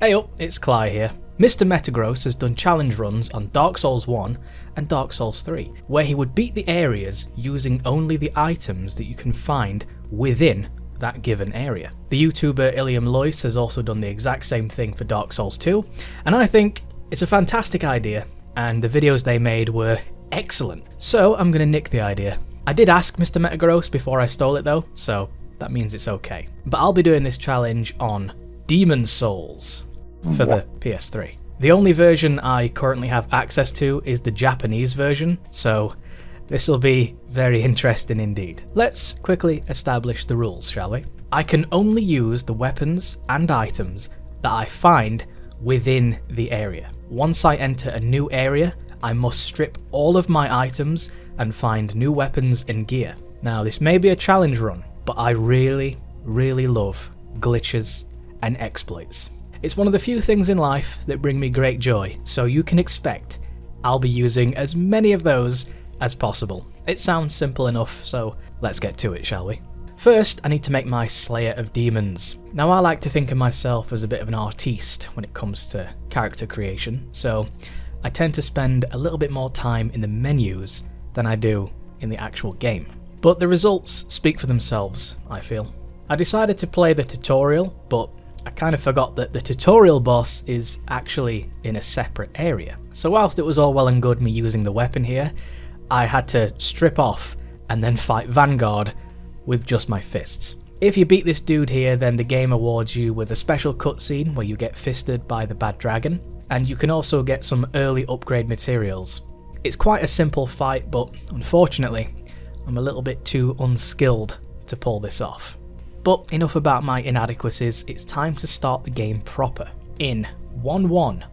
Heyo, it's Klye here. MrMetagross has done challenge runs on Dark Souls 1 and Dark Souls 3, where he would beat the areas using only the items that you can find within that given area. The YouTuber Eleum Loyce has also done the exact same thing for Dark Souls 2, and I think it's a fantastic idea, and the videos they made were excellent. So I'm gonna nick the idea. I did ask MrMetagross before I stole it though, so that means it's okay. But I'll be doing this challenge on Demon Souls for the PS3. The only version I currently have access to is the Japanese version, so this will be very interesting indeed. Let's quickly establish the rules, shall we? I can only use the weapons and items that I find within the area. Once I enter a new area, I must strip all of my items and find new weapons and gear. Now this may be a challenge run, but I really love glitches and exploits. It's one of the few things in life that bring me great joy, so you can expect I'll be using as many of those as possible. It sounds simple enough, so let's get to it, shall we? First, I need to make my Slayer of Demons. Now I like to think of myself as a bit of an artiste when it comes to character creation, so I tend to spend a little bit more time in the menus than I do in the actual game. But the results speak for themselves, I feel. I decided to play the tutorial, but I kind of forgot that the tutorial boss is actually in a separate area. So whilst it was all well and good me using the weapon here, I had to strip off and then fight Vanguard with just my fists. If you beat this dude here, then the game awards you with a special cutscene where you get fisted by the bad dragon, and you can also get some early upgrade materials. It's quite a simple fight, but unfortunately, I'm a little bit too unskilled to pull this off. But enough about my inadequacies, it's time to start the game proper. In 1-1,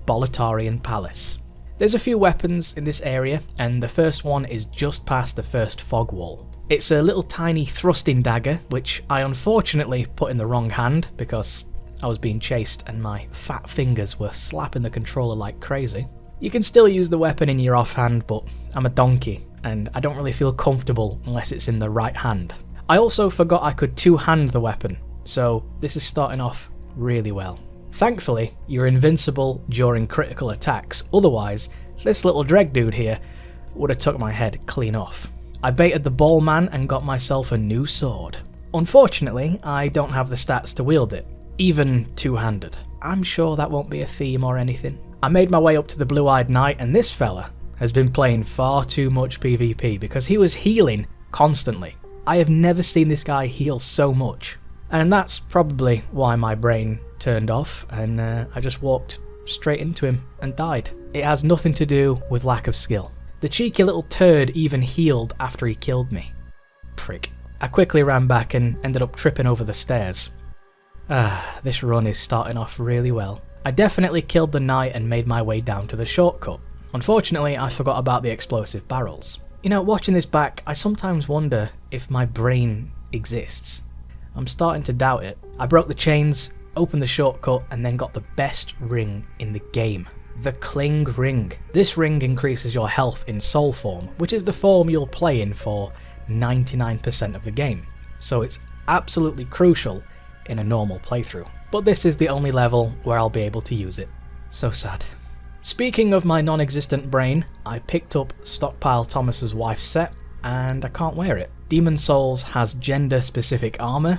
Boletarian Palace. There's a few weapons in this area, and the first one is just past the first fog wall. It's a little tiny thrusting dagger, which I unfortunately put in the wrong hand because I was being chased and my fat fingers were slapping the controller like crazy. You can still use the weapon in your offhand, but I'm a donkey, and I don't really feel comfortable unless it's in the right hand. I also forgot I could two-hand the weapon, so this is starting off really well. Thankfully, you're invincible during critical attacks, otherwise this little dreg dude here would have took my head clean off. I baited the ball man and got myself a new sword. Unfortunately, I don't have the stats to wield it, even two-handed. I'm sure that won't be a theme or anything. I made my way up to the blue-eyed knight, and this fella has been playing far too much PvP because he was healing constantly. I have never seen this guy heal so much, and that's probably why my brain turned off and I just walked straight into him and died. It has nothing to do with lack of skill. The cheeky little turd even healed after he killed me. Prick. I quickly ran back and ended up tripping over the stairs. This run is starting off really well. I definitely killed the knight and made my way down to the shortcut. Unfortunately, I forgot about the explosive barrels. You know, watching this back, I sometimes wonder if my brain exists. I'm starting to doubt it. I broke the chains, opened the shortcut, and then got the best ring in the game. The Cling Ring. This ring increases your health in soul form, which is the form you'll play in for 99% of the game. So it's absolutely crucial in a normal playthrough. But this is the only level where I'll be able to use it. So sad. Speaking of my non-existent brain, I picked up Stockpile Thomas's wife's set, and I can't wear it. Demon Souls has gender-specific armour,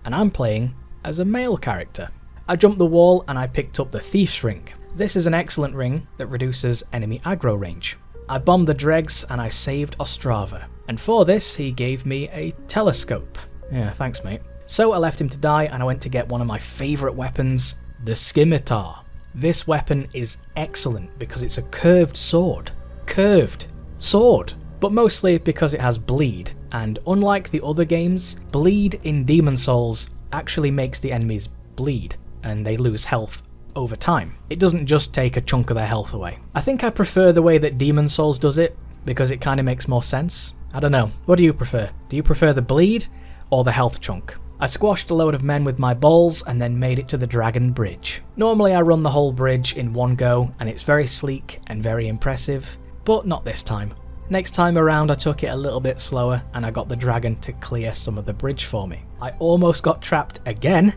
and I'm playing as a male character. I jumped the wall and I picked up the Thief's Ring. This is an excellent ring that reduces enemy aggro range. I bombed the dregs and I saved Ostrava, and for this he gave me a telescope. Yeah, thanks mate. So I left him to die and I went to get one of my favourite weapons, the Scimitar. This weapon is excellent because it's a curved sword. Curved sword! But mostly because it has bleed, and unlike the other games, bleed in Demon Souls actually makes the enemies bleed, and they lose health over time. It doesn't just take a chunk of their health away. I think I prefer the way that Demon Souls does it, because it kind of makes more sense. I don't know, what do you prefer? Do you prefer the bleed, or the health chunk? I squashed a load of men with my balls and then made it to the Dragon Bridge. Normally I run the whole bridge in one go and it's very sleek and very impressive, but not this time. Next time around I took it a little bit slower and I got the dragon to clear some of the bridge for me. I almost got trapped again,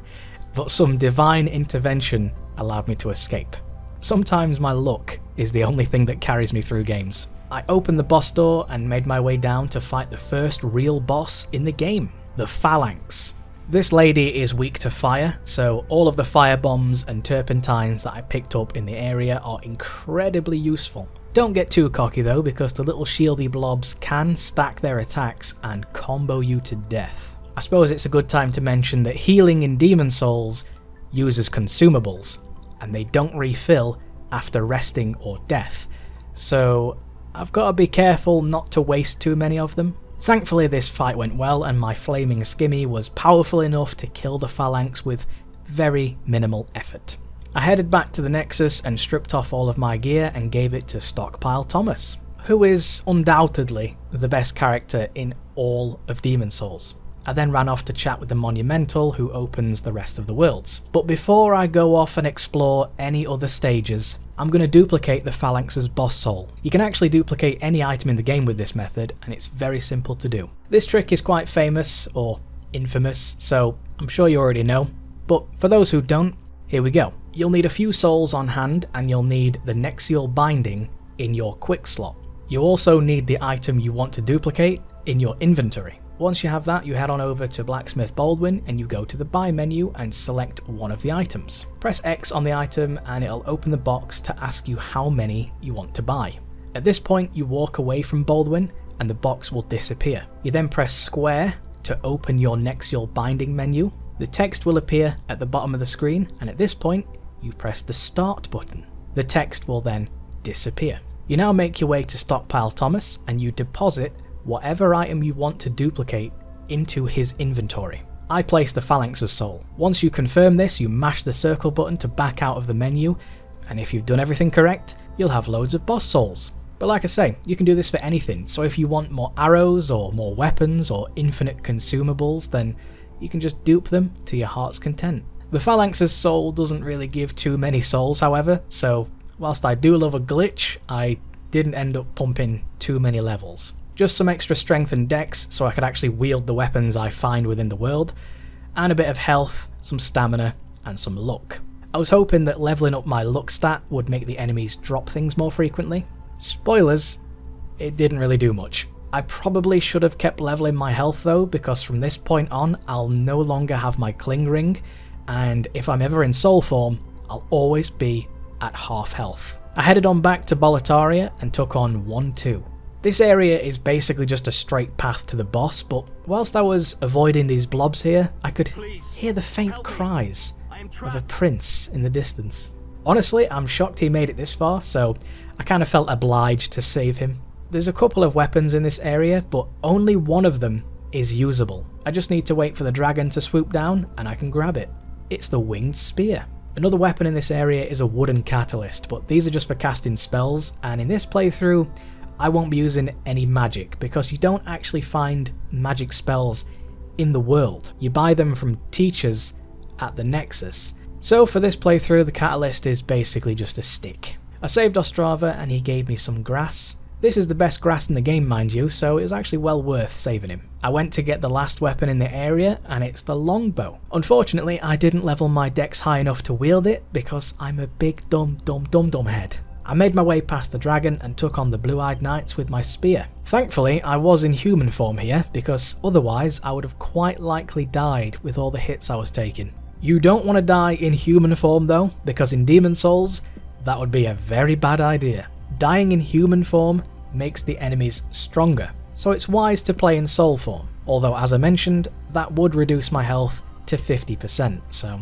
but some divine intervention allowed me to escape. Sometimes my luck is the only thing that carries me through games. I opened the boss door and made my way down to fight the first real boss in the game, the Phalanx. This lady is weak to fire, so all of the fire bombs and turpentines that I picked up in the area are incredibly useful. Don't get too cocky though, because the little shieldy blobs can stack their attacks and combo you to death. I suppose it's a good time to mention that healing in Demon Souls uses consumables, and they don't refill after resting or death, so I've got to be careful not to waste too many of them. Thankfully this fight went well, and my flaming skimmy was powerful enough to kill the Phalanx with very minimal effort. I headed back to the Nexus and stripped off all of my gear and gave it to Stockpile Thomas, who is undoubtedly the best character in all of Demon Souls. I then ran off to chat with the Monumental, who opens the rest of the worlds. But before I go off and explore any other stages, I'm going to duplicate the Phalanx's boss soul. You can actually duplicate any item in the game with this method, and it's very simple to do. This trick is quite famous, or infamous, so I'm sure you already know, but for those who don't, here we go. You'll need a few souls on hand, and you'll need the Nexial binding in your quick slot. You also need the item you want to duplicate in your inventory. Once you have that, you head on over to Blacksmith Baldwin and you go to the buy menu and select one of the items. Press X on the item and it'll open the box to ask you how many you want to buy. At this point you walk away from Baldwin and the box will disappear. You then press square to open your Nexial binding menu. The text will appear at the bottom of the screen, and at this point you press the start button. The text will then disappear. You now make your way to Stockpile Thomas and you deposit whatever item you want to duplicate into his inventory. I place the Phalanx's soul. Once you confirm this, you mash the circle button to back out of the menu, and if you've done everything correct, you'll have loads of boss souls. But like I say, you can do this for anything, so if you want more arrows or more weapons or infinite consumables, then you can just dupe them to your heart's content. The Phalanx's soul doesn't really give too many souls, however, so whilst I do love a glitch, I didn't end up pumping too many levels. Just some extra strength and dex so I could actually wield the weapons I find within the world, and a bit of health, some stamina, and some luck. I was hoping that leveling up my luck stat would make the enemies drop things more frequently. Spoilers, it didn't really do much. I probably should have kept leveling my health though, because from this point on I'll no longer have my cling ring, and if I'm ever in soul form, I'll always be at half health. I headed on back to Boletaria and took on 1-2. This area is basically just a straight path to the boss, but whilst I was avoiding these blobs here, I could hear the faint cries of a prince in the distance. Honestly, I'm shocked he made it this far, so I kind of felt obliged to save him. There's a couple of weapons in this area, but only one of them is usable. I just need to wait for the dragon to swoop down and I can grab it. It's the winged spear. Another weapon in this area is a wooden catalyst, but these are just for casting spells, and in this playthrough I won't be using any magic because you don't actually find magic spells in the world. You buy them from teachers at the Nexus. So for this playthrough, the catalyst is basically just a stick. I saved Ostrava and he gave me some grass. This is the best grass in the game, mind you, so it was actually well worth saving him. I went to get the last weapon in the area, and it's the longbow. Unfortunately, I didn't level my dex high enough to wield it because I'm a big dumb head. I made my way past the dragon and took on the blue-eyed knights with my spear. Thankfully, I was in human form here, because otherwise I would have quite likely died with all the hits I was taking. You don't want to die in human form though, because in Demon Souls, that would be a very bad idea. Dying in human form makes the enemies stronger, so it's wise to play in soul form. Although as I mentioned, that would reduce my health to 50%, so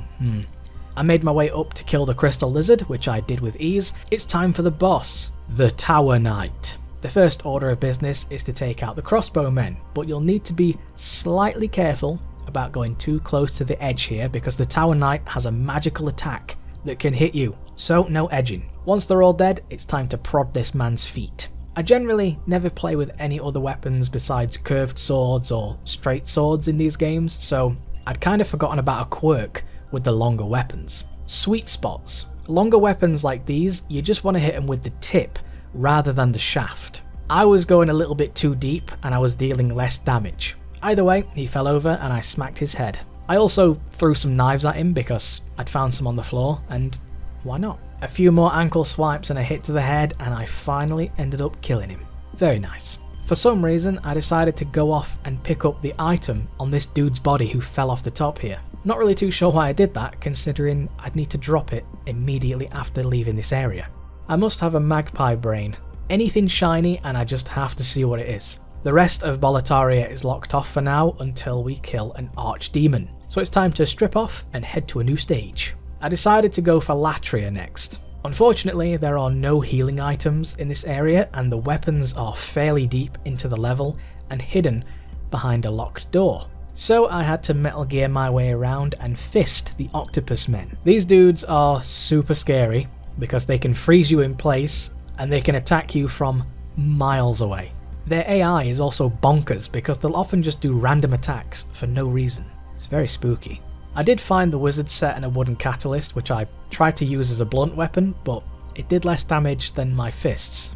I made my way up to kill the crystal lizard, which I did with ease. It's time for the boss, the Tower Knight. The first order of business is to take out the crossbow men, but you'll need to be slightly careful about going too close to the edge here because the Tower Knight has a magical attack that can hit you, so no edging. Once they're all dead, it's time to prod this man's feet. I generally never play with any other weapons besides curved swords or straight swords in these games, so I'd kind of forgotten about a quirk with the longer weapons. Sweet spots. Longer weapons like these, you just want to hit them with the tip rather than the shaft. I was going a little bit too deep and I was dealing less damage. Either way, he fell over and I smacked his head. I also threw some knives at him because I'd found some on the floor, and why not? A few more ankle swipes and a hit to the head, and I finally ended up killing him. Very nice. For some reason, I decided to go off and pick up the item on this dude's body who fell off the top here. Not really too sure why I did that, considering I'd need to drop it immediately after leaving this area. I must have a magpie brain. Anything shiny and I just have to see what it is. The rest of Boletaria is locked off for now until we kill an archdemon. So it's time to strip off and head to a new stage. I decided to go for Latria next. Unfortunately, there are no healing items in this area and the weapons are fairly deep into the level and hidden behind a locked door. So I had to Metal Gear my way around and fist the octopus men. These dudes are super scary because they can freeze you in place and they can attack you from miles away. Their AI is also bonkers because they'll often just do random attacks for no reason. It's very spooky. I did find the wizard set and a wooden catalyst, which I tried to use as a blunt weapon, but it did less damage than my fists.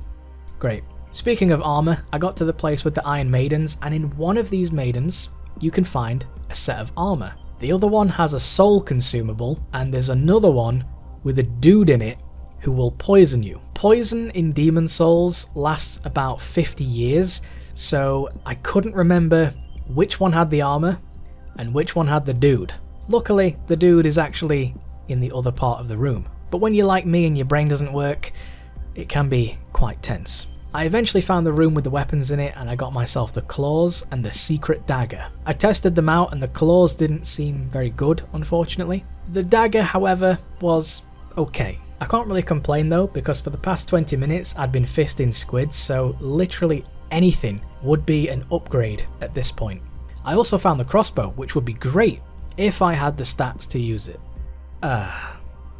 Great. Speaking of armour, I got to the place with the Iron Maidens, and in one of these maidens, you can find a set of armour. The other one has a soul consumable, and there's another one with a dude in it who will poison you. Poison in Demon Souls lasts about 50 years, so I couldn't remember which one had the armour and which one had the dude. Luckily, the dude is actually in the other part of the room, but when you're like me and your brain doesn't work, it can be quite tense. I eventually found the room with the weapons in it and I got myself the claws and the secret dagger. I tested them out and the claws didn't seem very good, unfortunately. The dagger, however, was okay. I can't really complain though, because for the past 20 minutes I'd been fisting squids, so literally anything would be an upgrade at this point. I also found the crossbow, which would be great if I had the stats to use it.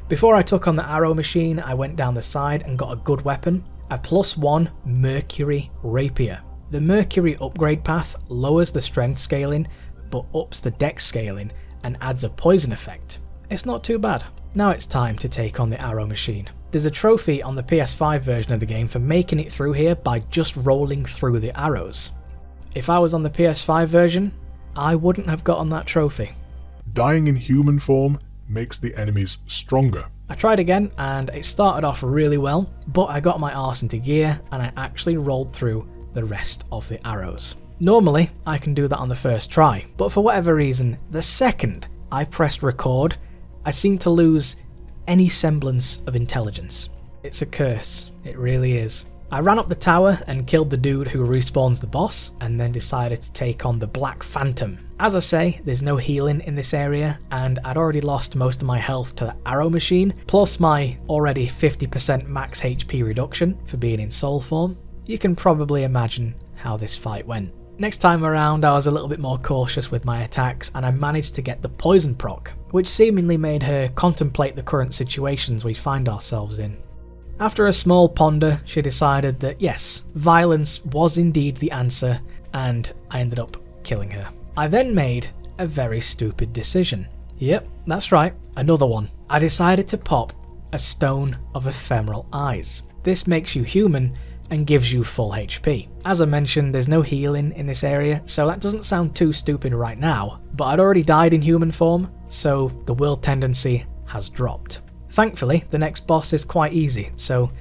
Before I took on the arrow machine, I went down the side and got a good weapon, a +1 Mercury Rapier. The Mercury upgrade path lowers the strength scaling, but ups the dex scaling and adds a poison effect. It's not too bad. Now it's time to take on the arrow machine. There's a trophy on the PS5 version of the game for making it through here by just rolling through the arrows. If I was on the PS5 version, I wouldn't have gotten that trophy. Dying in human form makes the enemies stronger. I tried again and it started off really well, but I got my arse into gear and I actually rolled through the rest of the arrows. Normally I can do that on the first try, but for whatever reason, the second I pressed record, I seemed to lose any semblance of intelligence. It's a curse, it really is. I ran up the tower and killed the dude who respawns the boss, and then decided to take on the Black Phantom. As I say, there's no healing in this area, and I'd already lost most of my health to the arrow machine, plus my already 50% max HP reduction for being in soul form. You can probably imagine how this fight went. Next time around I was a little bit more cautious with my attacks and I managed to get the poison proc, which seemingly made her contemplate the current situations we find ourselves in. After a small ponder, she decided that yes, violence was indeed the answer, and I ended up killing her. I then made a very stupid decision. Yep, that's right, another one. I decided to pop a Stone of Ephemeral Eyes. This makes you human and gives you full HP. As I mentioned, there's no healing in this area, so that doesn't sound too stupid right now, but I'd already died in human form, so the will tendency has dropped. Thankfully, the next boss is quite easy, so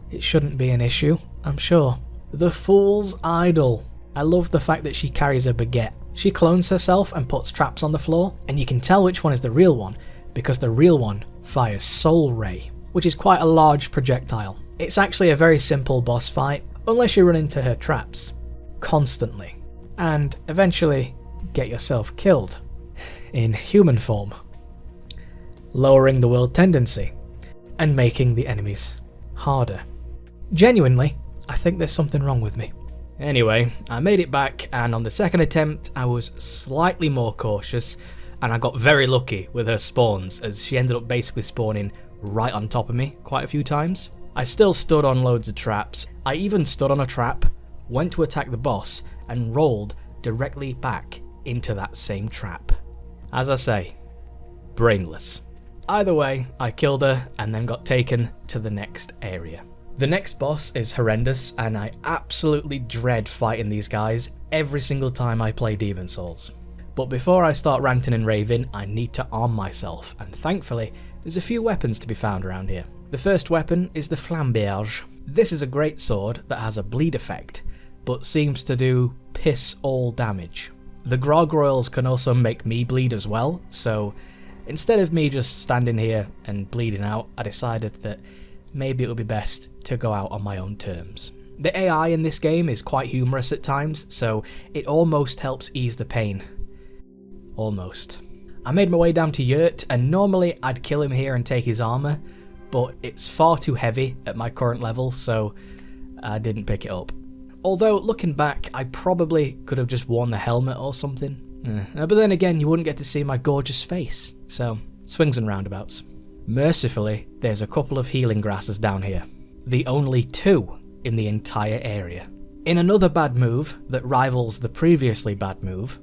it shouldn't be an issue, I'm sure. The Fool's Idol. I love the fact that she carries a baguette. She clones herself and puts traps on the floor, and you can tell which one is the real one, because the real one fires Soul Ray, which is quite a large projectile. It's actually a very simple boss fight, unless you run into her traps. Constantly. And eventually get yourself killed. In human form. Lowering the will tendency. And making the enemies harder. Genuinely, I think there's something wrong with me. Anyway, I made it back, and on the second attempt I was slightly more cautious, and I got very lucky with her spawns, as she ended up basically spawning right on top of me quite a few times. I still stood on loads of traps. I even stood on a trap, went to attack the boss, and rolled directly back into that same trap. As I say, brainless. Either way, I killed her and then got taken to the next area. The next boss is horrendous, and I absolutely dread fighting these guys every single time I play Demon Souls. But before I start ranting and raving, I need to arm myself, and thankfully, there's a few weapons to be found around here. The first weapon is the Flamberge. This is a great sword that has a bleed effect, but seems to do piss all damage. The gargoyles can also make me bleed as well, so instead of me just standing here and bleeding out, I decided that maybe it would be best to go out on my own terms. The AI in this game is quite humorous at times, so it almost helps ease the pain. Almost. I made my way down to Yurt, and normally I'd kill him here and take his armour, but it's far too heavy at my current level, so I didn't pick it up. Although, looking back, I probably could have just worn the helmet or something. But then again, you wouldn't get to see my gorgeous face, so swings and roundabouts. Mercifully, there's a couple of healing grasses down here. The only 2 in the entire area. In another bad move that rivals the previously bad move,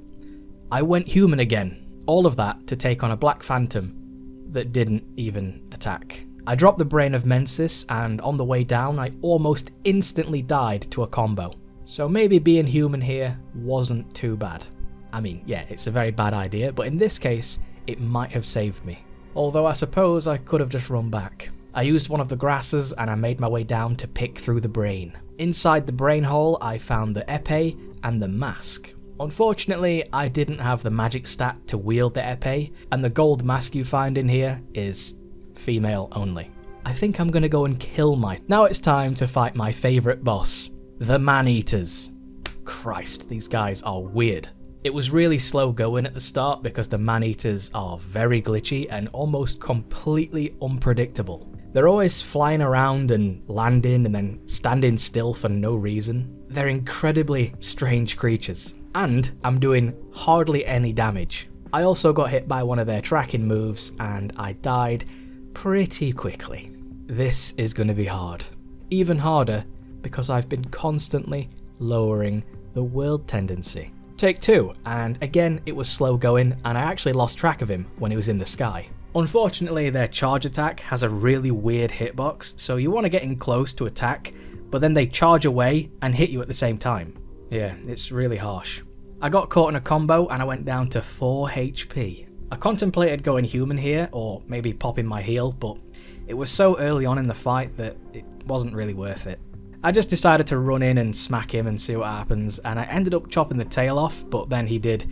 I went human again. All of that to take on a black phantom that didn't even attack. I dropped the Brain of Mensis, and on the way down I almost instantly died to a combo. So maybe being human here wasn't too bad. I mean, yeah, it's a very bad idea, but in this case, it might have saved me. Although I suppose I could have just run back. I used one of the grasses and I made my way down to pick through the brain. Inside the brain hole, I found the epee and the mask. Unfortunately, I didn't have the magic stat to wield the epee, and the gold mask you find in here is female only. I think I'm gonna go and kill my... Now it's time to fight my favourite boss, the Maneaters. Christ, these guys are weird. It was really slow going at the start because the Maneaters are very glitchy and almost completely unpredictable. They're always flying around and landing and then standing still for no reason. They're incredibly strange creatures. And I'm doing hardly any damage. I also got hit by one of their tracking moves and I died pretty quickly. This is going to be hard. Even harder because I've been constantly lowering the world tendency. Take 2, and again it was slow going and I actually lost track of him when he was in the sky. Unfortunately, their charge attack has a really weird hitbox, so you want to get in close to attack, but then they charge away and hit you at the same time. Yeah, it's really harsh. I got caught in a combo and I went down to 4 HP. I contemplated going human here, or maybe popping my heal, but it was so early on in the fight that it wasn't really worth it. I just decided to run in and smack him and see what happens, and I ended up chopping the tail off, but then he did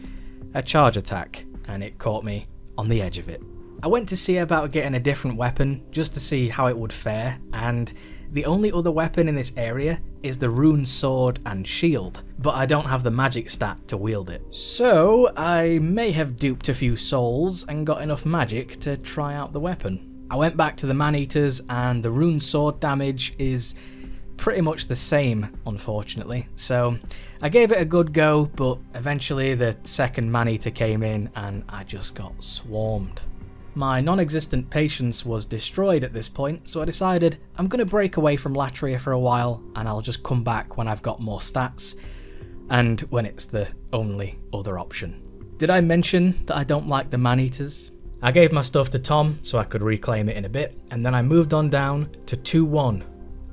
a charge attack, and it caught me on the edge of it. I went to see about getting a different weapon, just to see how it would fare, and the only other weapon in this area is the rune sword and shield, but I don't have the magic stat to wield it. So I may have duped a few souls and got enough magic to try out the weapon. I went back to the Maneaters and the rune sword damage is pretty much the same, unfortunately, so I gave it a good go, but eventually the second Maneater came in and I just got swarmed. My non-existent patience was destroyed at this point, so I decided I'm going to break away from Latria for a while and I'll just come back when I've got more stats and when it's the only other option. Did I mention that I don't like the Maneaters? I gave my stuff to Tom so I could reclaim it in a bit, and then I moved on down to 2-1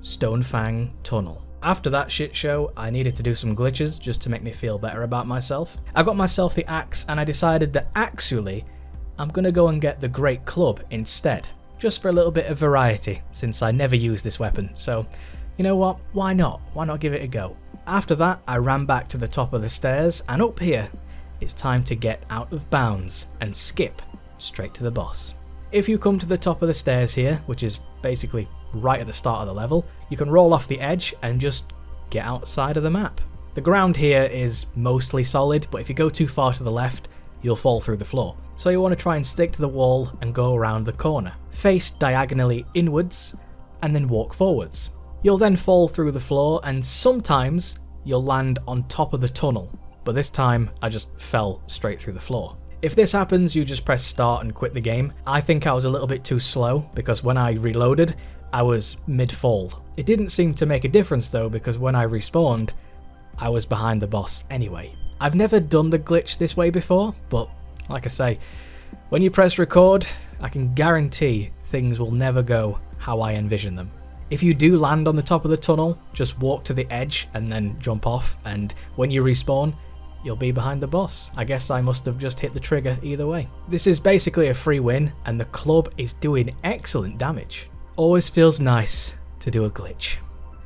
Stonefang Tunnel. After that shit show, I needed to do some glitches just to make me feel better about myself. I got myself the axe and I decided that actually I'm gonna go and get the Great Club instead, just for a little bit of variety since I never use this weapon, so you know what, why not give it a go. After that I ran back to the top of the stairs, and up here it's time to get out of bounds and skip straight to the boss. If you come to the top of the stairs here, which is basically right at the start of the level, you can roll off the edge and just get outside of the map. The ground here is mostly solid, but if you go too far to the left, you'll fall through the floor. So you want to try and stick to the wall and go around the corner. Face diagonally inwards and then walk forwards. You'll then fall through the floor and sometimes you'll land on top of the tunnel, but this time I just fell straight through the floor. If this happens, you just press start and quit the game. I think I was a little bit too slow because when I reloaded, I was mid-fall. It didn't seem to make a difference though, because when I respawned, I was behind the boss anyway. I've never done the glitch this way before, but like I say, when you press record, I can guarantee things will never go how I envision them. If you do land on the top of the tunnel, just walk to the edge and then jump off, and when you respawn, you'll be behind the boss. I guess I must have just hit the trigger either way. This is basically a free win, and the club is doing excellent damage. Always feels nice to do a glitch.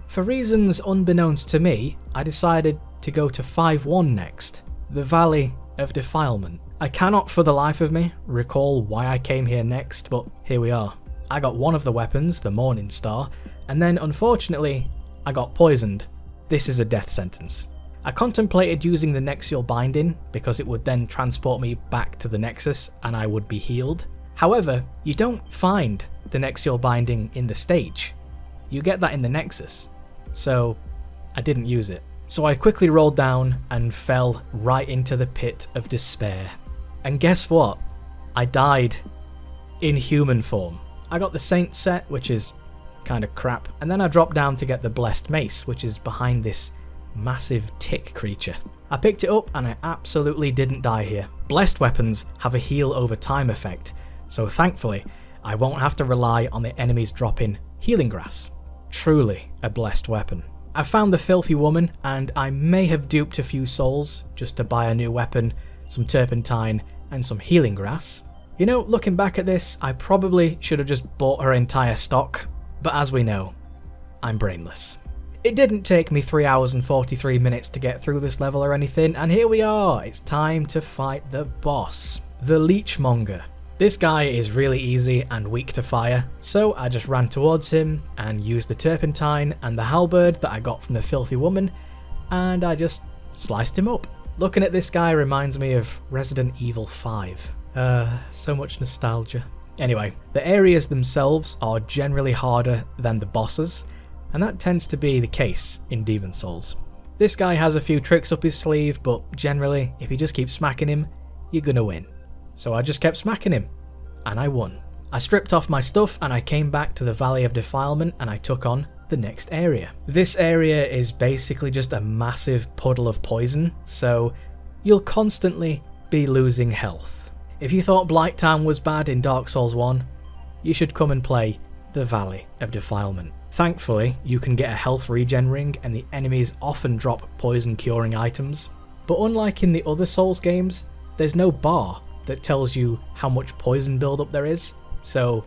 For reasons unbeknownst to me, I decided to go to 5-1 next, the Valley of Defilement. I cannot for the life of me recall why I came here next, but here we are. I got one of the weapons, the Morning Star, and then unfortunately I got poisoned. This is a death sentence. I contemplated using the Nexial Binding because it would then transport me back to the Nexus and I would be healed. However, you don't find the Nexial Binding in the stage. You get that in the Nexus. So I didn't use it. So I quickly rolled down and fell right into the pit of despair. And guess what? I died in human form. I got the Saint set, which is kind of crap, and then I dropped down to get the Blessed Mace, which is behind this massive tick creature. I picked it up and I absolutely didn't die here. Blessed weapons have a heal over time effect, so thankfully I won't have to rely on the enemies dropping healing grass. Truly a blessed weapon. I found the Filthy Woman and I may have duped a few souls just to buy a new weapon, some turpentine and some healing grass. You know, looking back at this, I probably should have just bought her entire stock, but as we know, I'm brainless. It didn't take me 3 hours and 43 minutes to get through this level or anything, and here we are. It's time to fight the boss, the Leechmonger. This guy is really easy and weak to fire, so I just ran towards him and used the turpentine and the halberd that I got from the Filthy Woman, and I just sliced him up. Looking at this guy reminds me of Resident Evil 5. So much nostalgia. Anyway, the areas themselves are generally harder than the bosses, and that tends to be the case in Demon Souls. This guy has a few tricks up his sleeve, but generally, if you just keep smacking him, you're gonna win. So I just kept smacking him, and I won. I stripped off my stuff and I came back to the Valley of Defilement and I took on the next area. This area is basically just a massive puddle of poison, so you'll constantly be losing health. If you thought Blight Town was bad in Dark Souls 1, you should come and play the Valley of Defilement. Thankfully, you can get a health regen ring and the enemies often drop poison curing items. But unlike in the other Souls games, there's no bar that tells you how much poison buildup there is, so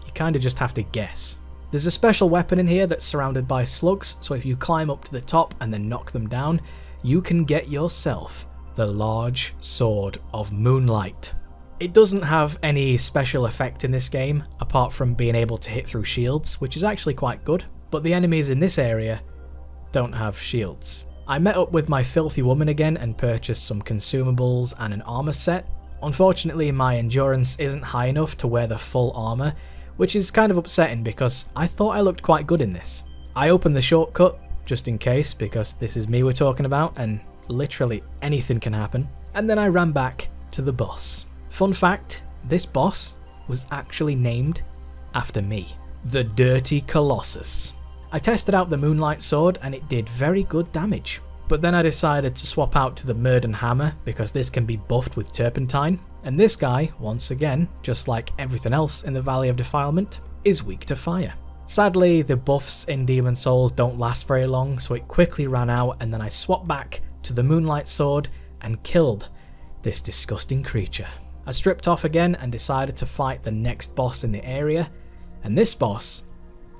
you kinda just have to guess. There's a special weapon in here that's surrounded by slugs, so if you climb up to the top and then knock them down, you can get yourself the Large Sword of Moonlight. It doesn't have any special effect in this game, apart from being able to hit through shields, which is actually quite good, but the enemies in this area don't have shields. I met up with my Filthy Woman again and purchased some consumables and an armor set. Unfortunately, my endurance isn't high enough to wear the full armor, which is kind of upsetting because I thought I looked quite good in this. I opened the shortcut, just in case, because this is me we're talking about and literally anything can happen, and then I ran back to the boss. Fun fact, this boss was actually named after me, the Dirty Colossus. I tested out the Moonlight Sword and it did very good damage, but then I decided to swap out to the Murden Hammer because this can be buffed with turpentine, and this guy, once again, just like everything else in the Valley of Defilement, is weak to fire. Sadly, the buffs in Demon Souls don't last very long, so it quickly ran out, and then I swapped back to the Moonlight Sword and killed this disgusting creature. I stripped off again and decided to fight the next boss in the area, and this boss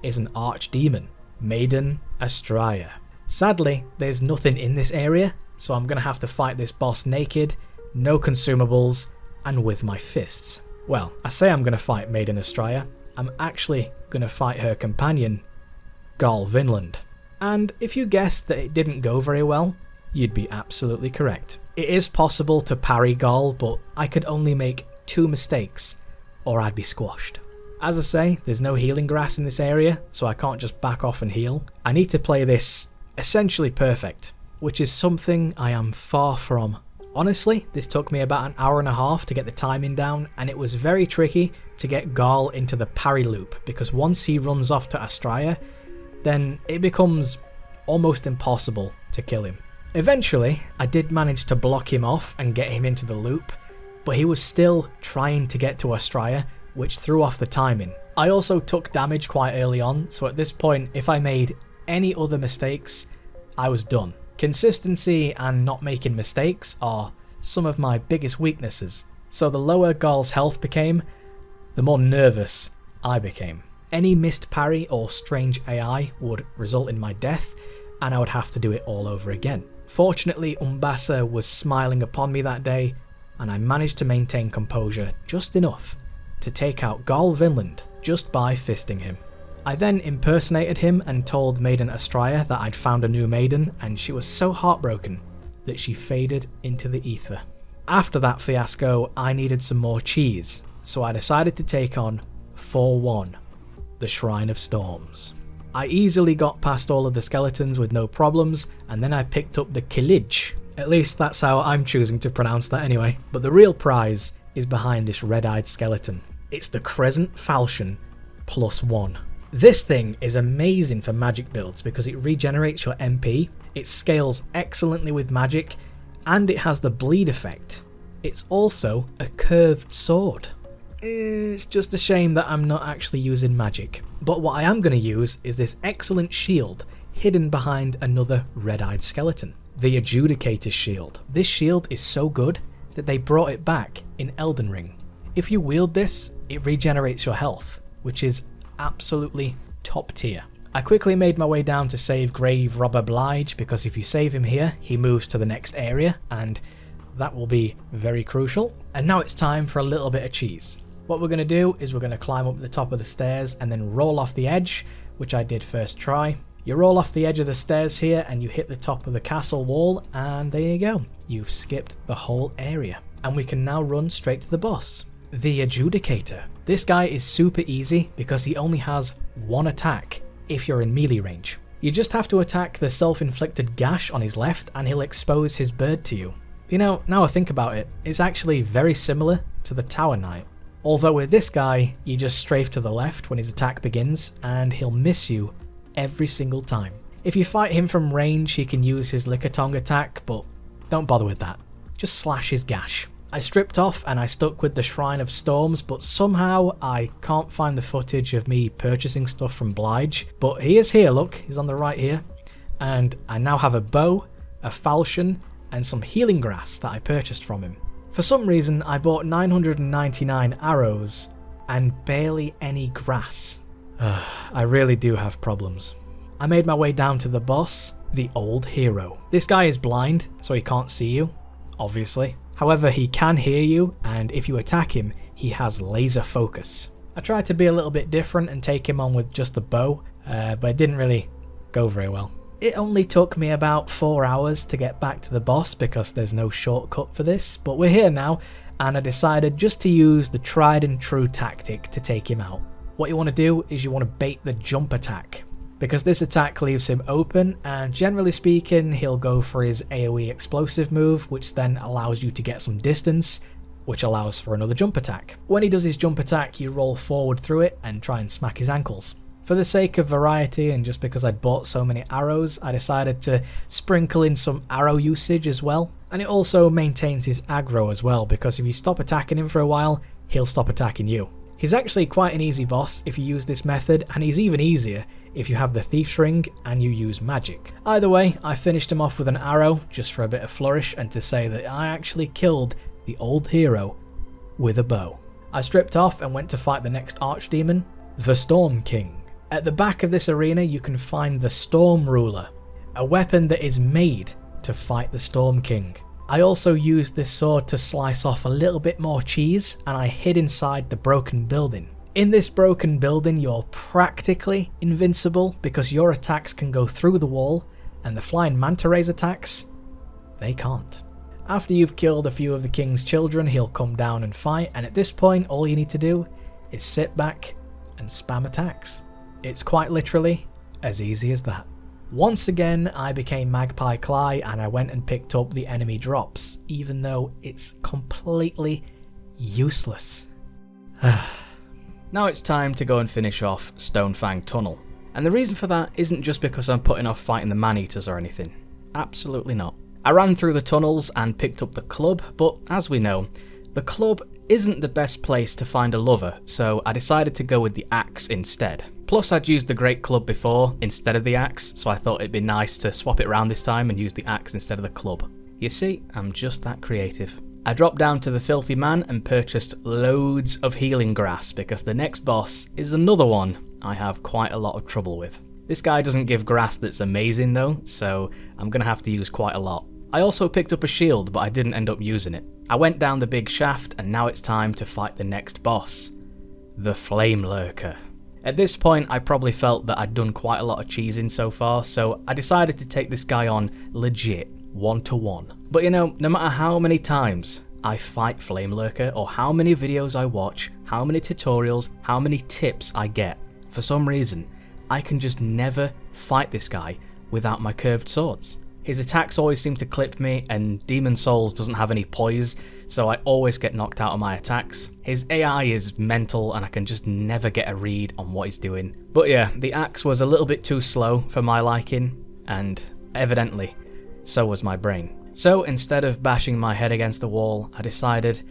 is an archdemon, Maiden Astraea. Sadly, there's nothing in this area, so I'm going to have to fight this boss naked, no consumables, and with my fists. Well, I say I'm going to fight Maiden Astraea, I'm actually going to fight her companion, Garl Vinland. And if you guessed that it didn't go very well, you'd be absolutely correct. It is possible to parry Garl, but I could only make 2 mistakes, or I'd be squashed. As I say, there's no healing grass in this area, so I can't just back off and heal. I need to play this essentially perfect, which is something I am far from. Honestly, this took me about an hour and a half to get the timing down, and it was very tricky to get Garl into the parry loop, because once he runs off to Astraea, then it becomes almost impossible to kill him. Eventually, I did manage to block him off and get him into the loop, but he was still trying to get to Astraea, which threw off the timing. I also took damage quite early on, so at this point, if I made any other mistakes, I was done. Consistency and not making mistakes are some of my biggest weaknesses, so the lower Garl's health became, the more nervous I became. Any missed parry or strange AI would result in my death, and I would have to do it all over again. Fortunately, Umbasa was smiling upon me that day, and I managed to maintain composure just enough to take out Garl Vinland just by fisting him. I then impersonated him and told Maiden Astraea that I'd found a new maiden, and she was so heartbroken that she faded into the ether. After that fiasco, I needed some more cheese, so I decided to take on 4-1, the Shrine of Storms. I easily got past all of the skeletons with no problems, and then I picked up the KlyeKlye. At least that's how I'm choosing to pronounce that anyway. But the real prize is behind this red-eyed skeleton. It's the Crescent Falchion +1. This thing is amazing for magic builds because it regenerates your MP, it scales excellently with magic, and it has the bleed effect. It's also a curved sword. It's just a shame that I'm not actually using magic. But what I am going to use is this excellent shield hidden behind another red-eyed skeleton. The Adjudicator's shield. This shield is so good that they brought it back in Elden Ring. If you wield this, it regenerates your health, which is absolutely top tier. I quickly made my way down to save Grave Robber Blige because if you save him here, he moves to the next area and that will be very crucial. And now it's time for a little bit of cheese. What we're going to do is we're going to climb up the top of the stairs and then roll off the edge, which I did first try. You roll off the edge of the stairs here and you hit the top of the castle wall and there you go. You've skipped the whole area. And we can now run straight to the boss. The Adjudicator. This guy is super easy because he only has one attack if you're in melee range. You just have to attack the self-inflicted gash on his left and he'll expose his bird to you. You know, now I think about it, it's actually very similar to the Tower Knight. Although with this guy, you just strafe to the left when his attack begins and he'll miss you every single time. If you fight him from range, he can use his Lickitung attack, but don't bother with that. Just slash his gash. I stripped off and I stuck with the Shrine of Storms, but somehow I can't find the footage of me purchasing stuff from Blige. But he is here, look, he's on the right here. And I now have a bow, a falchion, and some healing grass that I purchased from him. For some reason, I bought 999 arrows and barely any grass. I really do have problems. I made my way down to the boss, the Old Hero. This guy is blind, so he can't see you, obviously. However, he can hear you, and if you attack him, he has laser focus. I tried to be a little bit different and take him on with just the bow, but it didn't really go very well. It only took me about 4 hours to get back to the boss because there's no shortcut for this, but we're here now, and I decided just to use the tried and true tactic to take him out. What you want to do is you want to bait the jump attack, because this attack leaves him open, and generally speaking he'll go for his AoE explosive move, which then allows you to get some distance, which allows for another jump attack. When he does his jump attack, you roll forward through it and try and smack his ankles. For the sake of variety, and just because I'd bought so many arrows, I decided to sprinkle in some arrow usage as well. And it also maintains his aggro as well, because if you stop attacking him for a while, he'll stop attacking you. He's actually quite an easy boss if you use this method, and he's even easier if you have the Thief's Ring and you use magic. Either way, I finished him off with an arrow, just for a bit of flourish, and to say that I actually killed the Old Hero with a bow. I stripped off and went to fight the next Archdemon, the Storm King. At the back of this arena you can find the Storm Ruler, a weapon that is made to fight the Storm King. I also used this sword to slice off a little bit more cheese, and I hid inside the broken building. In this broken building you're practically invincible because your attacks can go through the wall, and the flying manta rays attacks, they can't. After you've killed a few of the king's children, he'll come down and fight, and at this point all you need to do is sit back and spam attacks. It's quite literally as easy as that. Once again, I became Magpie Klye and I went and picked up the enemy drops, even though it's completely useless. Now it's time to go and finish off Stonefang Tunnel. And the reason for that isn't just because I'm putting off fighting the Maneaters or anything. Absolutely not. I ran through the tunnels and picked up the club, but as we know, the club isn't the best place to find a lover, so I decided to go with the axe instead. Plus I'd used the great club before instead of the axe, so I thought it'd be nice to swap it around this time and use the axe instead of the club. You see, I'm just that creative. I dropped down to the filthy man and purchased loads of healing grass because the next boss is another one I have quite a lot of trouble with. This guy doesn't give grass that's amazing though, so I'm gonna have to use quite a lot. I also picked up a shield, but I didn't end up using it. I went down the big shaft and now it's time to fight the next boss, the Flame Lurker. At this point I probably felt that I'd done quite a lot of cheesing so far, so I decided to take this guy on legit 1-to-1. But you know, no matter how many times I fight Flame Lurker or how many videos I watch, how many tutorials, how many tips I get, for some reason I can just never fight this guy without my curved swords. His attacks always seem to clip me, and Demon Souls doesn't have any poise, so I always get knocked out of my attacks. His AI is mental and I can just never get a read on what he's doing. But yeah, the axe was a little bit too slow for my liking, and evidently so was my brain. So instead of bashing my head against the wall, I decided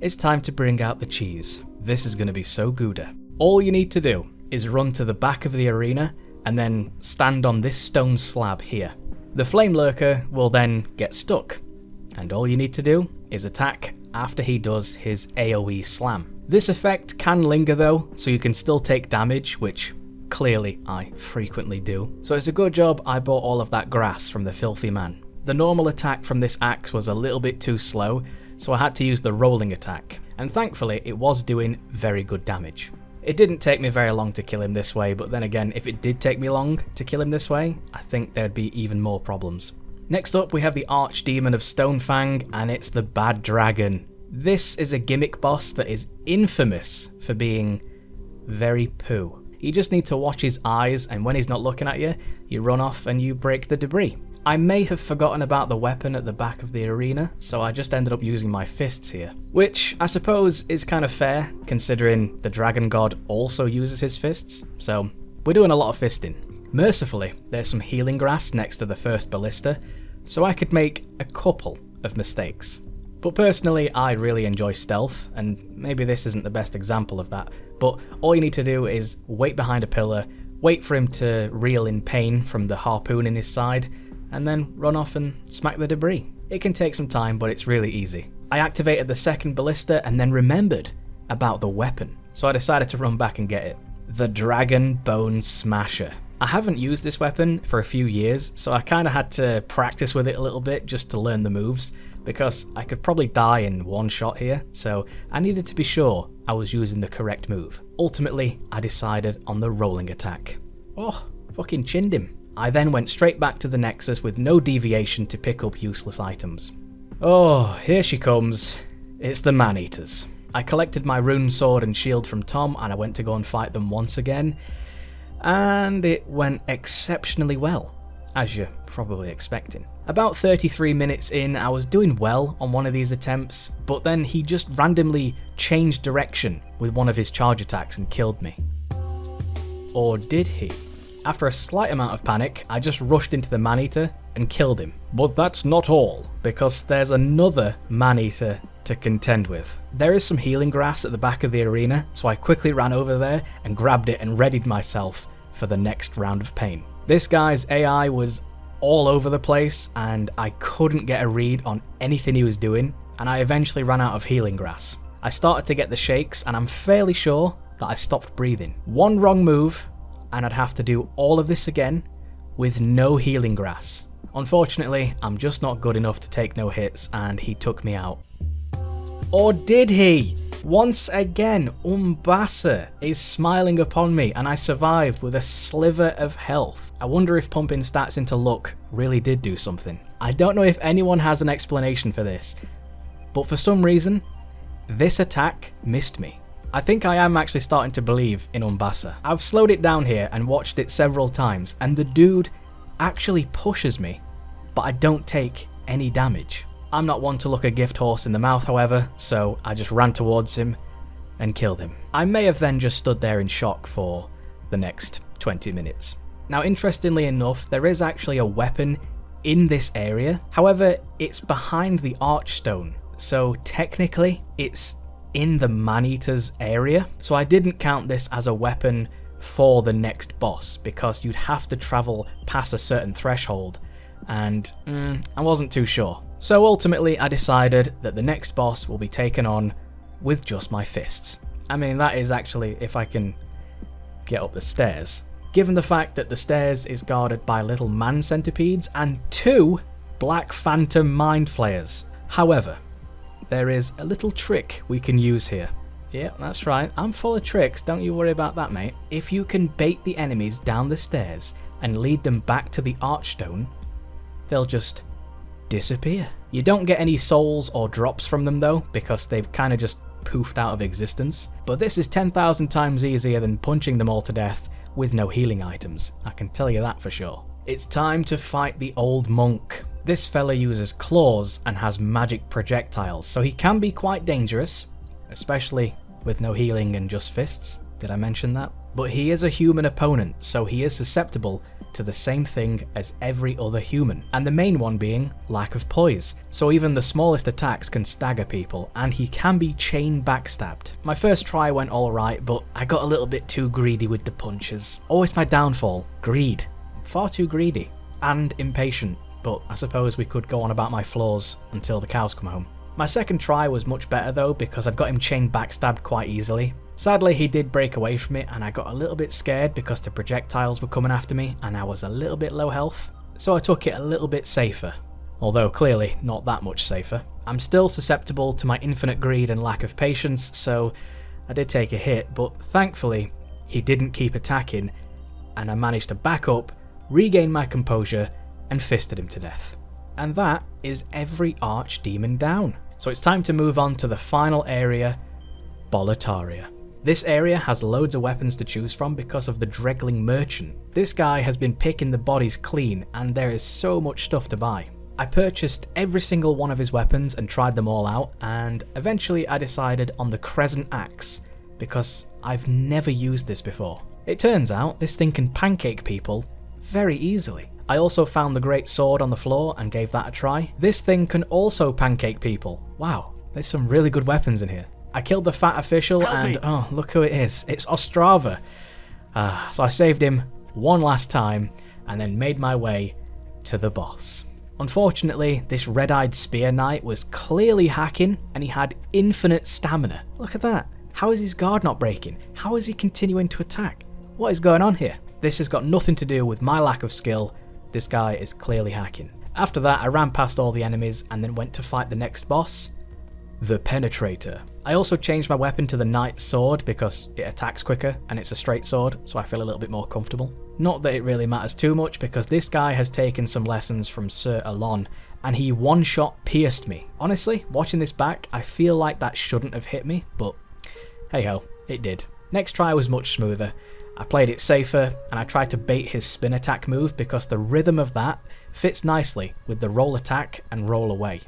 it's time to bring out the cheese. This is going to be so Gouda. All you need to do is run to the back of the arena and then stand on this stone slab here. The Flame Lurker will then get stuck, and all you need to do is attack after he does his AoE slam. This effect can linger though, so you can still take damage, which clearly I frequently do. So it's a good job I bought all of that grass from the filthy man. The normal attack from this axe was a little bit too slow, so I had to use the rolling attack, and thankfully it was doing very good damage. It didn't take me very long to kill him this way, but then again, if it did take me long to kill him this way, I think there'd be even more problems. Next up we have the Archdemon of Stonefang, and it's the Bad Dragon. This is a gimmick boss that is infamous for being very poo. You just need to watch his eyes, and when he's not looking at you, you run off and you break the debris. I may have forgotten about the weapon at the back of the arena, so I just ended up using my fists here. Which I suppose is kind of fair, considering the Dragon God also uses his fists, so we're doing a lot of fisting. Mercifully, there's some healing grass next to the first ballista, so I could make a couple of mistakes. But personally, I really enjoy stealth, and maybe this isn't the best example of that, but all you need to do is wait behind a pillar, wait for him to reel in pain from the harpoon in his side, and then run off and smack the debris. It can take some time, but it's really easy. I activated the second ballista and then remembered about the weapon, so I decided to run back and get it. The Dragon Bone Smasher. I haven't used this weapon for a few years, so I kind of had to practice with it a little bit just to learn the moves, because I could probably die in one shot here, so I needed to be sure I was using the correct move. Ultimately, I decided on the rolling attack. Oh, fucking chinned him. I then went straight back to the Nexus with no deviation to pick up useless items. Oh, here she comes. It's the Maneaters. I collected my rune sword and shield from Tom and I went to go and fight them once again. And it went exceptionally well, as you're probably expecting. About 33 minutes in, I was doing well on one of these attempts, but then he just randomly changed direction with one of his charge attacks and killed me. Or did he? After a slight amount of panic, I just rushed into the Maneater and killed him. But that's not all, because there's another Maneater to contend with. There is some healing grass at the back of the arena, so I quickly ran over there and grabbed it and readied myself for the next round of pain. This guy's AI was all over the place and I couldn't get a read on anything he was doing, and I eventually ran out of healing grass. I started to get the shakes and I'm fairly sure that I stopped breathing. One wrong move and I'd have to do all of this again with no healing grass. Unfortunately, I'm just not good enough to take no hits and he took me out. Or did he? Once again, Umbasa is smiling upon me and I survived with a sliver of health. I wonder if pumping stats into luck really did do something. I don't know if anyone has an explanation for this, but for some reason, this attack missed me. I think I am actually starting to believe in Umbasa. I've slowed it down here and watched it several times, and the dude actually pushes me, but I don't take any damage. I'm not one to look a gift horse in the mouth, however, so I just ran towards him and killed him. I may have then just stood there in shock for the next 20 minutes. Now, interestingly enough, there is actually a weapon in this area. However, it's behind the archstone, so technically it's in the Maneaters area. So I didn't count this as a weapon for the next boss, because you'd have to travel past a certain threshold, and I wasn't too sure. So ultimately I decided that the next boss will be taken on with just my fists. I mean, that is actually if I can get up the stairs. Given the fact that the stairs is guarded by little man centipedes and 2 black phantom mind flayers. However, there is a little trick we can use here. Yeah, that's right, I'm full of tricks, don't you worry about that, mate. If you can bait the enemies down the stairs and lead them back to the archstone, they'll just disappear. You don't get any souls or drops from them though, because they've kind of just poofed out of existence. But this is 10,000 times easier than punching them all to death with no healing items, I can tell you that for sure. It's time to fight the old monk. This fella uses claws and has magic projectiles, so he can be quite dangerous, especially with no healing and just fists. Did I mention that? But he is a human opponent, so he is susceptible to the same thing as every other human, and the main one being lack of poise, so even the smallest attacks can stagger people, and he can be chain backstabbed. My first try went alright, but I got a little bit too greedy with the punches. Always my downfall, greed. Far too greedy. And impatient, but I suppose we could go on about my flaws until the cows come home. My second try was much better though, because I got him chain backstabbed quite easily. Sadly, he did break away from it, and I got a little bit scared because the projectiles were coming after me and I was a little bit low health, so I took it a little bit safer. Although clearly not that much safer. I'm still susceptible to my infinite greed and lack of patience, so I did take a hit, but thankfully he didn't keep attacking and I managed to back up, regain my composure and fisted him to death. And that is every archdemon down. So it's time to move on to the final area, Boletaria. This area has loads of weapons to choose from because of the Dregling Merchant. This guy has been picking the bodies clean and there is so much stuff to buy. I purchased every single one of his weapons and tried them all out, and eventually I decided on the Crescent Axe because I've never used this before. It turns out this thing can pancake people very easily. I also found the Great Sword on the floor and gave that a try. This thing can also pancake people. Wow, there's some really good weapons in here. I killed the fat official and oh, look who it is. It's Ostrava. So I saved him one last time and then made my way to the boss. Unfortunately, this red-eyed spear knight was clearly hacking and he had infinite stamina. Look at that. How is his guard not breaking? How is he continuing to attack? What is going on here? This has got nothing to do with my lack of skill. This guy is clearly hacking. After that, I ran past all the enemies and then went to fight the next boss, the Penetrator. I also changed my weapon to the Knight's Sword because it attacks quicker and it's a straight sword, so I feel a little bit more comfortable. Not that it really matters too much because this guy has taken some lessons from Sir Alant and he one-shot pierced me. Honestly, watching this back, I feel like that shouldn't have hit me, but hey ho, it did. Next try was much smoother. I played it safer and I tried to bait his spin attack move because the rhythm of that fits nicely with the roll attack and roll away.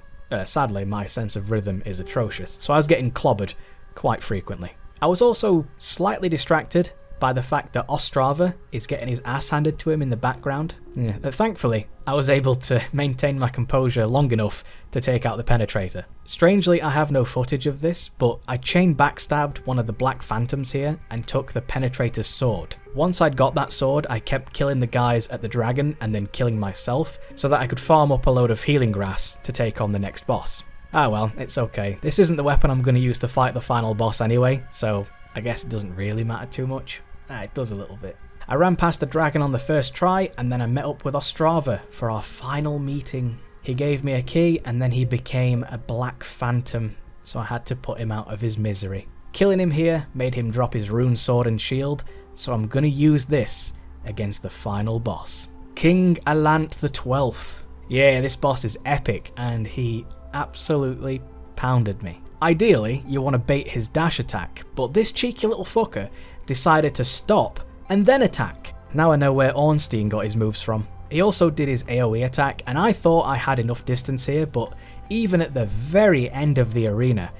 Sadly, my sense of rhythm is atrocious, so I was getting clobbered quite frequently. I was also slightly distracted by the fact that Ostrava is getting his ass handed to him in the background. Thankfully, I was able to maintain my composure long enough to take out the Penetrator. Strangely, I have no footage of this, but I chain backstabbed one of the Black Phantoms here and took the Penetrator's sword. Once I'd got that sword, I kept killing the guys at the dragon and then killing myself so that I could farm up a load of healing grass to take on the next boss. Ah well, it's okay. This isn't the weapon I'm going to use to fight the final boss anyway, so I guess it doesn't really matter too much. It does a little bit. I ran past the dragon on the first try and then I met up with Ostrava for our final meeting. He gave me a key and then he became a Black Phantom, so I had to put him out of his misery. Killing him here made him drop his rune sword and shield, so I'm gonna use this against the final boss. King Alant the 12th. Yeah, this boss is epic and he absolutely pounded me. Ideally, you want to bait his dash attack, but this cheeky little fucker decided to stop and then attack. Now I know where Ornstein got his moves from. He also did his AoE attack and I thought I had enough distance here, but even at the very end of the arena,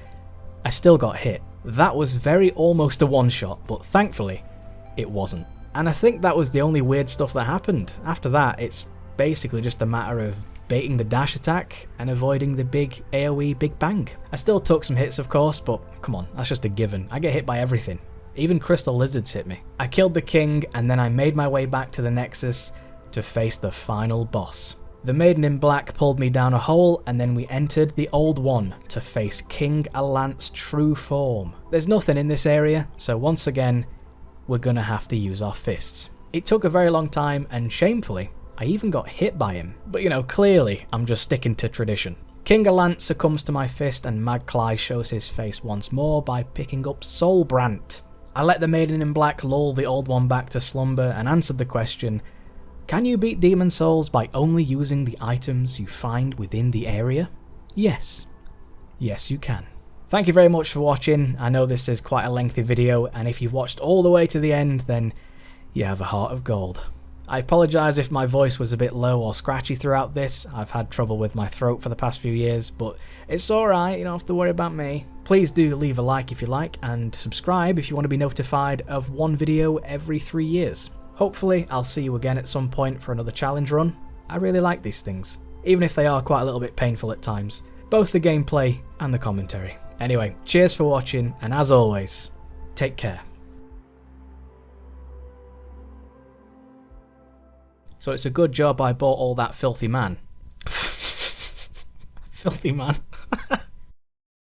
I still got hit. That was very almost a one-shot, but thankfully it wasn't. And I think that was the only weird stuff that happened. After that, it's basically just a matter of baiting the dash attack and avoiding the big AoE Big Bang. I still took some hits of course, but come on, that's just a given. I get hit by everything. Even crystal lizards hit me. I killed the king, and then I made my way back to the Nexus to face the final boss. The maiden in black pulled me down a hole, and then we entered the old one to face King Alant's true form. There's nothing in this area, so once again, we're gonna have to use our fists. It took a very long time, and shamefully, I even got hit by him. But you know, clearly, I'm just sticking to tradition. King Alant succumbs to my fist, and Klye shows his face once more by picking up Soulbrant. I let the maiden in black lull the old one back to slumber and answered the question, can you beat demon souls by only using the items you find within the area? Yes. Yes, you can. Thank you very much for watching. I know this is quite a lengthy video, and if you've watched all the way to the end, then you have a heart of gold. I apologise if my voice was a bit low or scratchy throughout this. I've had trouble with my throat for the past few years, but it's alright, you don't have to worry about me. Please do leave a like if you like, and subscribe if you want to be notified of one video every 3 years. Hopefully, I'll see you again at some point for another challenge run. I really like these things, even if they are quite a little bit painful at times. Both the gameplay and the commentary. Anyway, cheers for watching, and as always, take care. So it's a good job I bought all that filthy man. Filthy man.